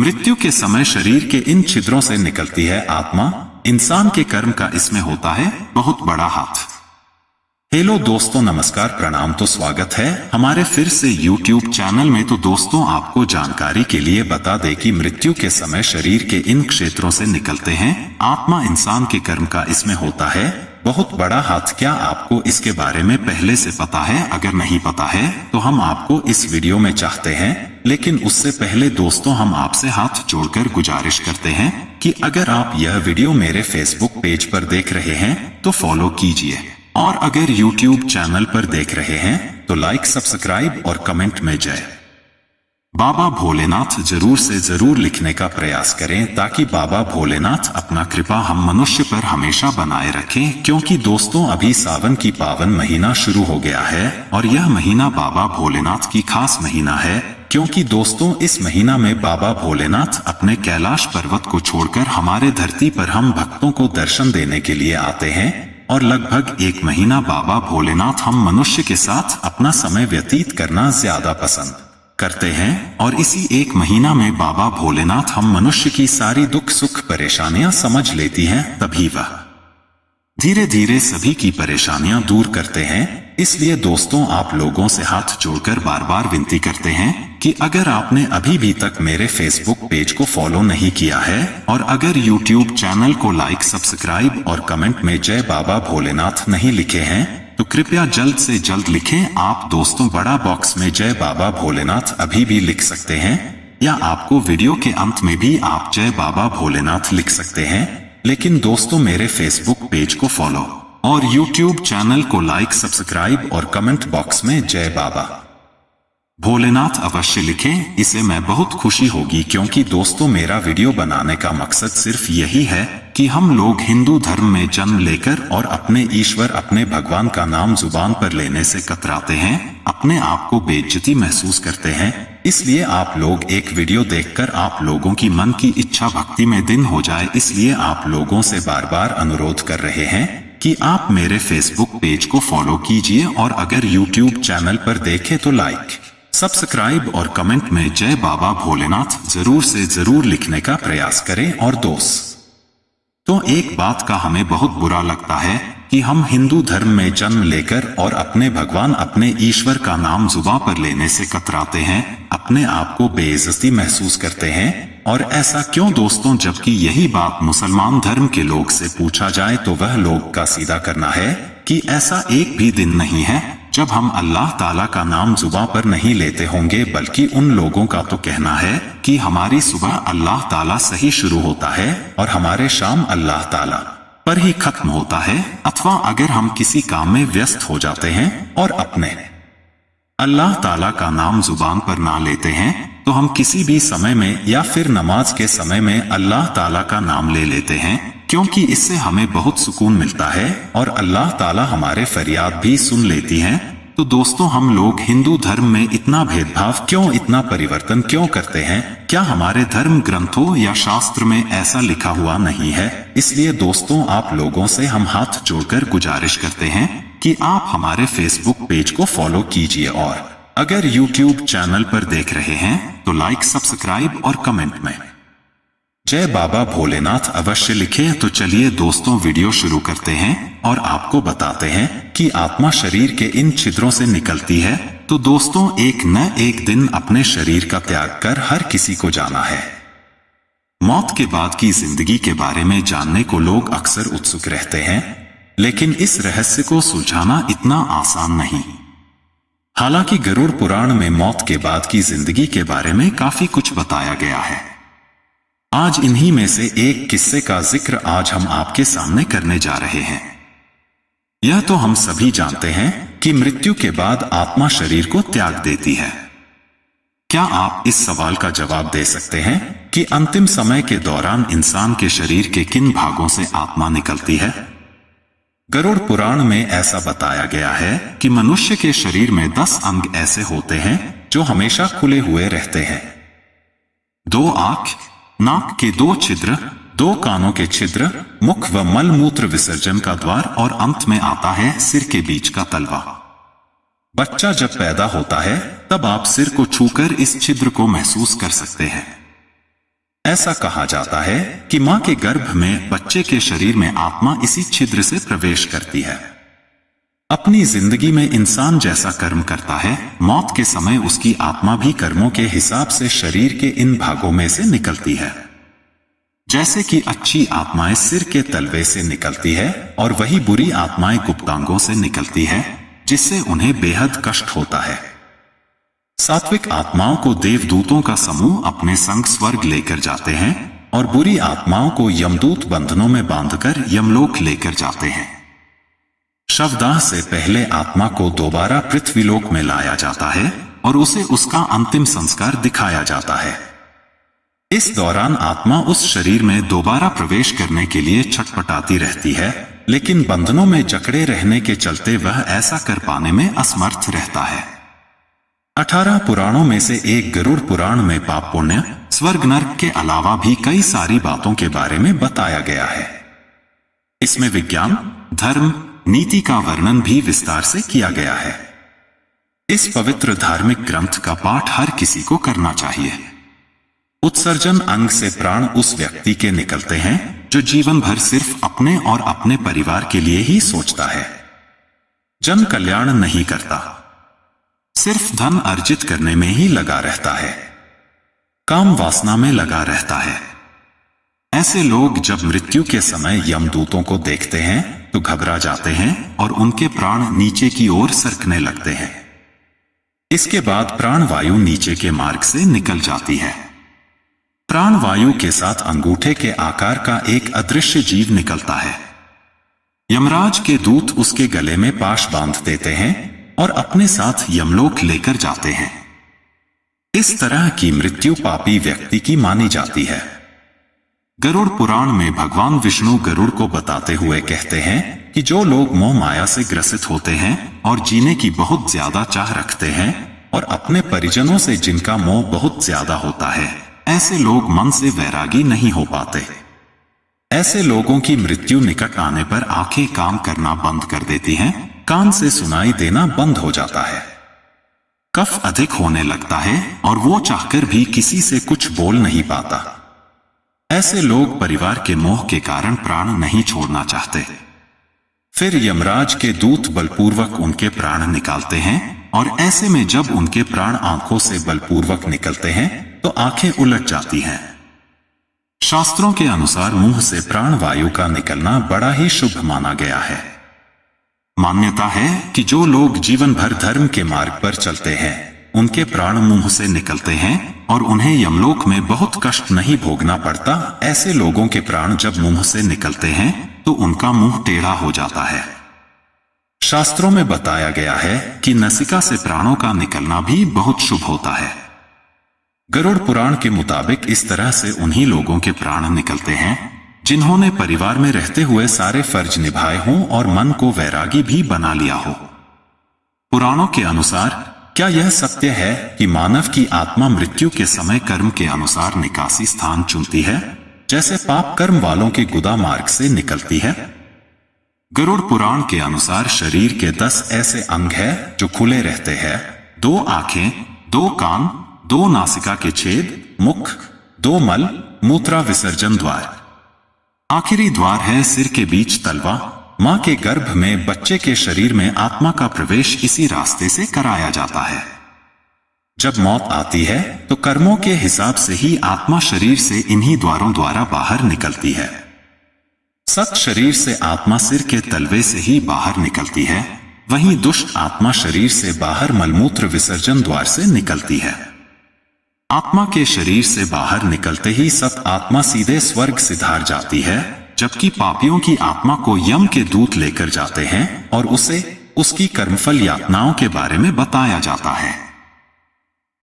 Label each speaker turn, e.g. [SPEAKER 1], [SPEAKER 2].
[SPEAKER 1] मृत्यु के समय शरीर के इन छिद्रों से निकलती है आत्मा। इंसान के कर्म का इसमें होता है बहुत बड़ा हाथ। हेलो दोस्तों, नमस्कार, प्रणाम। तो स्वागत है हमारे फिर से YouTube चैनल में। तो दोस्तों, आपको जानकारी के लिए बता दें कि मृत्यु के समय शरीर के इन क्षेत्रों से निकलते हैं आत्मा। इंसान के कर्म का इसमें होता है बहुत बड़ा हाथ। क्या आपको इसके बारे में पहले से पता है? अगर नहीं पता है तो हम आपको इस वीडियो में चाहते हैं, लेकिन उससे पहले दोस्तों हम आपसे हाथ जोड़कर गुजारिश करते हैं कि अगर आप यह वीडियो मेरे फेसबुक पेज पर देख रहे हैं तो फॉलो कीजिए, और अगर YouTube चैनल पर देख रहे हैं तो लाइक, सब्सक्राइब और कमेंट में जय बाबा भोलेनाथ जरूर से जरूर लिखने का प्रयास करें, ताकि बाबा भोलेनाथ अपना कृपा हम मनुष्य पर हमेशा बनाए रखें। क्योंकि दोस्तों अभी सावन की पावन महीना शुरू हो गया है और यह महीना बाबा भोलेनाथ की खास महीना है। क्योंकि दोस्तों इस महीना में बाबा भोलेनाथ अपने कैलाश पर्वत को छोड़कर हमारे धरती पर हम भक्तों को दर्शन देने के लिए आते हैं। और लगभग एक महीना बाबा भोलेनाथ हम मनुष्य के साथ अपना समय व्यतीत करना ज्यादा पसंद करते हैं। और इसी एक महीना में बाबा भोलेनाथ हम मनुष्य की सारी दुख सुख परेशानियां समझ लेती हैं। तभी वह धीरे धीरे सभी की परेशानियां दूर करते हैं। इसलिए दोस्तों आप लोगों से हाथ जोड़कर बार बार विनती करते हैं कि अगर आपने अभी भी तक मेरे फेसबुक पेज को फॉलो नहीं किया है और अगर YouTube चैनल को लाइक, सब्सक्राइब और कमेंट में जय बाबा भोलेनाथ नहीं लिखे हैं तो कृपया जल्द से जल्द लिखें। आप दोस्तों बड़ा बॉक्स में जय बाबा भोलेनाथ अभी भी लिख सकते हैं, या आपको वीडियो के अंत में भी आप जय बाबा भोलेनाथ लिख सकते हैं। लेकिन दोस्तों मेरे फेसबुक पेज को फॉलो और YouTube चैनल को लाइक, सब्सक्राइब और कमेंट बॉक्स में जय बाबा भोलेनाथ अवश्य लिखें। इसे मैं बहुत खुशी होगी, क्योंकि दोस्तों मेरा वीडियो बनाने का मकसद सिर्फ यही है कि हम लोग हिंदू धर्म में जन्म लेकर और अपने ईश्वर, अपने भगवान का नाम जुबान पर लेने से कतराते हैं, अपने आप को बेइज्जती महसूस करते हैं। इसलिए आप लोग एक वीडियो देखकर आप लोगों की मन की इच्छा भक्ति में दिन हो जाए। इसलिए आप लोगों से बार बार अनुरोध कर रहे हैं कि आप मेरे फेसबुक पेज को फॉलो कीजिए, और अगर YouTube चैनल पर देखें तो लाइक, सब्सक्राइब और कमेंट में जय बाबा भोलेनाथ जरूर से जरूर लिखने का प्रयास करें। और तो एक बात का हमें बहुत बुरा लगता है कि हम हिंदू धर्म में जन्म लेकर और अपने भगवान, अपने ईश्वर का नाम जुबान पर लेने से कतराते हैं, अपने आप को बेइज्जती महसूस करते हैं। और ऐसा क्यों दोस्तों? जबकि यही बात मुसलमान धर्म के लोग से पूछा जाए तो वह लोग का सीधा करना है कि ऐसा एक भी दिन नहीं है जब हम अल्लाह ताला का नाम जुबान पर नहीं लेते होंगे, बल्कि उन लोगों का तो कहना है कि हमारी सुबह अल्लाह ताला से ही शुरू होता है और हमारे शाम अल्लाह ताला पर ही खत्म होता है। अथवा अगर हम किसी काम में व्यस्त हो जाते हैं और अपने अल्लाह ताला का नाम जुबान पर ना लेते हैं तो हम किसी भी समय में या फिर नमाज के समय में अल्लाह ताला का नाम ले लेते हैं, क्योंकि इससे हमें बहुत सुकून मिलता है और अल्लाह ताला हमारे फरियाद भी सुन लेती हैं। तो दोस्तों हम लोग हिंदू धर्म में इतना भेदभाव क्यों, इतना परिवर्तन क्यों करते हैं? क्या हमारे धर्म ग्रंथों या शास्त्र में ऐसा लिखा हुआ नहीं है? इसलिए दोस्तों आप लोगों से हम हाथ जोड़कर गुजारिश करते हैं कि आप हमारे फेसबुक पेज को फॉलो कीजिए, और अगर YouTube चैनल पर देख रहे हैं तो लाइक, सब्सक्राइब और कमेंट में जय बाबा भोलेनाथ अवश्य लिखें। तो चलिए दोस्तों वीडियो शुरू करते हैं और आपको बताते हैं कि आत्मा शरीर के इन छिद्रों से निकलती है। तो दोस्तों एक न एक दिन अपने शरीर का त्याग कर हर किसी को जाना है। मौत के बाद की जिंदगी के बारे में जानने को लोग अक्सर उत्सुक रहते हैं, लेकिन इस रहस्य को सुलझाना इतना आसान नहीं। हालांकि गरुड़ पुराण में मौत के बाद की जिंदगी के बारे में काफी कुछ बताया गया है। आज इन्हीं में से एक किस्से का जिक्र आज हम आपके सामने करने जा रहे हैं। यह तो हम सभी जानते हैं कि मृत्यु के बाद आत्मा शरीर को त्याग देती है। क्या आप इस सवाल का जवाब दे सकते हैं कि अंतिम समय के दौरान इंसान के शरीर के किन भागों से आत्मा निकलती है? गरुड़ पुराण में ऐसा बताया गया है कि मनुष्य के शरीर में 10 अंग ऐसे होते हैं जो हमेशा खुले हुए रहते हैं। 2 आंख, नाक के 2 छिद्र, 2 कानों के छिद्र, मुख व मल मूत्र विसर्जन का द्वार, और अंत में आता है सिर के बीच का तलवा। बच्चा जब पैदा होता है तब आप सिर को छूकर इस छिद्र को महसूस कर सकते हैं। ऐसा कहा जाता है कि मां के गर्भ में बच्चे के शरीर में आत्मा इसी छिद्र से प्रवेश करती है। अपनी जिंदगी में इंसान जैसा कर्म करता है, मौत के समय उसकी आत्मा भी कर्मों के हिसाब से शरीर के इन भागों में से निकलती है। जैसे कि अच्छी आत्माएं सिर के तलवे से निकलती है और वही बुरी आत्माएं गुप्तांगों से निकलती है, जिससे उन्हें बेहद कष्ट होता है। सात्विक आत्माओं को देवदूतों का समूह अपने संग स्वर्ग लेकर जाते हैं और बुरी आत्माओं को यमदूत बंधनों में बांधकर यमलोक लेकर जाते हैं। शवदाह से पहले आत्मा को दोबारा पृथ्वीलोक में लाया जाता है और उसे उसका अंतिम संस्कार दिखाया जाता है। इस दौरान आत्मा उस शरीर में दोबारा प्रवेश करने के लिए छटपटाती रहती है, लेकिन बंधनों में जकड़े रहने के चलते वह ऐसा कर पाने में असमर्थ रहता है। 18 पुराणों में से एक गरुड़ पुराण में पाप पुण्य, स्वर्ग नर्क के अलावा भी कई सारी बातों के बारे में बताया गया है। इसमें विज्ञान, धर्म, नीति का वर्णन भी विस्तार से किया गया है। इस पवित्र धार्मिक ग्रंथ का पाठ हर किसी को करना चाहिए। उत्सर्जन अंग से प्राण उस व्यक्ति के निकलते हैं जो जीवन भर सिर्फ अपने और अपने परिवार के लिए ही सोचता है, जन कल्याण नहीं करता, सिर्फ धन अर्जित करने में ही लगा रहता है, काम वासना में लगा रहता है। ऐसे लोग जब मृत्यु के समय यमदूतों को देखते हैं तो घबरा जाते हैं और उनके प्राण नीचे की ओर सरकने लगते हैं। इसके बाद प्राणवायु नीचे के मार्ग से निकल जाती है। प्राणवायु के साथ अंगूठे के आकार का एक अदृश्य जीव निकलता है। यमराज के दूत उसके गले में पाश बांध देते हैं और अपने साथ यमलोक लेकर जाते हैं। इस तरह की मृत्यु पापी व्यक्ति की मानी जाती है। गरुड़ पुराण में भगवान विष्णु गरुड़ को बताते हुए कहते हैं कि जो लोग मोह माया से ग्रसित होते हैं और जीने की बहुत ज्यादा चाह रखते हैं और अपने परिजनों से जिनका मोह बहुत ज्यादा होता है, ऐसे लोग मन से वैरागी नहीं हो पाते। ऐसे लोगों की मृत्यु निकट आने पर आंखें काम करना बंद कर देती हैं, कान से सुनाई देना बंद हो जाता है, कफ अधिक होने लगता है और वो चाहकर भी किसी से कुछ बोल नहीं पाता। ऐसे लोग परिवार के मोह के कारण प्राण नहीं छोड़ना चाहते। फिर यमराज के दूत बलपूर्वक उनके प्राण निकालते हैं और ऐसे में जब उनके प्राण आंखों से बलपूर्वक निकलते हैं तो आंखें उलट जाती हैं। शास्त्रों के अनुसार मुंह से प्राणवायु का निकलना बड़ा ही शुभ माना गया है। मान्यता है कि जो लोग जीवन भर धर्म के मार्ग पर चलते हैं, उनके प्राण मुंह से निकलते हैं और उन्हें यमलोक में बहुत कष्ट नहीं भोगना पड़ता। ऐसे लोगों के प्राण जब मुंह से निकलते हैं तो उनका मुंह टेढ़ा हो जाता है। शास्त्रों में बताया गया है कि नासिका से प्राणों का निकलना भी बहुत शुभ होता है। गरुड़ पुराण के मुताबिक इस तरह से उन्हीं लोगों के प्राण निकलते हैं जिन्होंने परिवार में रहते हुए सारे फर्ज निभाए हों और मन को वैरागी भी बना लिया हो। पुराणों के अनुसार क्या यह सत्य है कि मानव की आत्मा मृत्यु के समय कर्म के अनुसार निकासी स्थान चुनती है, जैसे पाप कर्म वालों के गुदा मार्ग से निकलती है? गरुड़ पुराण के अनुसार शरीर के 10 ऐसे अंग हैं जो खुले रहते हैं। 2 आंखें, 2 कान, 2 नासिका के छेद, मुख, 2 मल मूत्रा विसर्जन द्वार। आखिरी द्वार है सिर के बीच तलवा। मां के गर्भ में बच्चे के शरीर में आत्मा का प्रवेश इसी रास्ते से कराया जाता है। जब मौत आती है तो कर्मों के हिसाब से ही आत्मा शरीर से इन्हीं द्वारों द्वारा बाहर निकलती है। सत शरीर से आत्मा सिर के तलवे से ही बाहर निकलती है, वहीं दुष्ट आत्मा शरीर से बाहर मलमूत्र विसर्जन द्वार से निकलती है। आत्मा के शरीर से बाहर निकलते ही सत आत्मा सीधे स्वर्ग सिधार जाती है, जबकि पापियों की आत्मा को यम के दूत लेकर जाते हैं और उसे उसकी कर्मफल यातनाओं के बारे में बताया जाता है।